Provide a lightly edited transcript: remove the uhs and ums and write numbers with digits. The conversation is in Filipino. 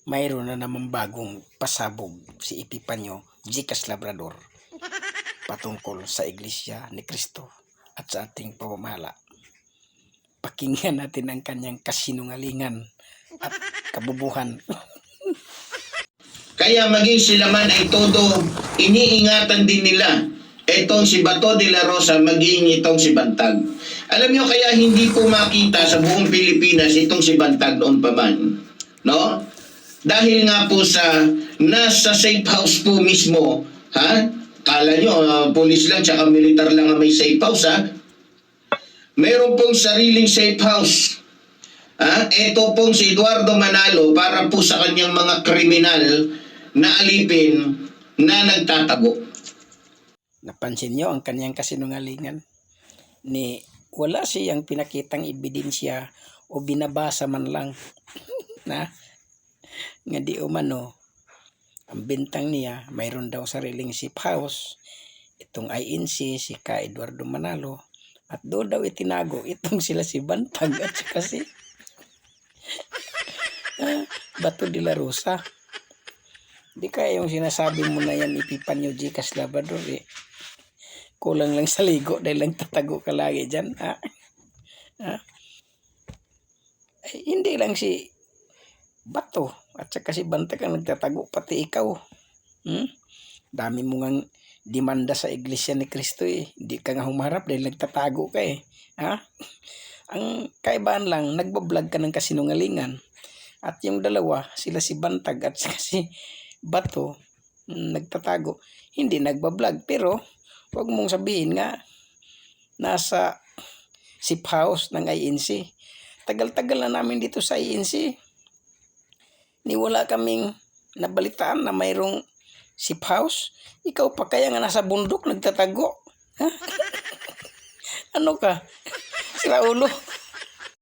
mayroon na namang bagong pasabog si Epifanio Jicas Labrador patungkol sa Iglesia ni Cristo at sa ating pamamahala. Pakinggan natin ang kanyang kasinungalingan at kabubuhan. Kaya maging sila man ay todo, iniingatan din nila itong si Bato de la Rosa, maging itong si Bantag. Alam nyo, kaya hindi po makita sa buong Pilipinas itong si Bantag noon pa man. No? Dahil nga po sa nasa safe house po mismo, ha? Kala nyo, police lang tsaka militar lang ang may safe house, ha? Mayroon pong sariling safe house. Ito pong si Eduardo Manalo para po sa kanyang mga kriminal na alipin na nagtatago. Napansin nyo ang kanyang kasinungalingan? Ni wala siyang pinakitang ebidensya o binabasa man lang na nga di umano ang bintang niya mayroon daw sariling safe house itong INC si Ka Eduardo Manalo at doon daw itinago itong sila si Bantag at saka si Bato de la Rosa. Di kaya yung sinasabi mo na yan Epifanio Jicas Labrador kulang lang sa ligo dahil lang tatago ka lagi dyan. Hindi lang si Bato at saka si Bantag ang nagtatago, pati ikaw. Dami mo ngang demanda sa Iglesia ni Cristo Hindi ka nga humarap dahil nagtatago ka Ang kaibahan lang, nagbablog ka ng kasinungalingan. At yung dalawa, sila si Bantag at saka si Bato, nagtatago. Hindi nagbablog, pero huwag mong sabihin nga nasa safe house ng INC. Tagal-tagal na namin dito sa INC. Wala kaming nabalitaan na mayroong safe house. Ikaw pa kaya nga nasa bundok nagtatago. Ano ka? Sira ulo.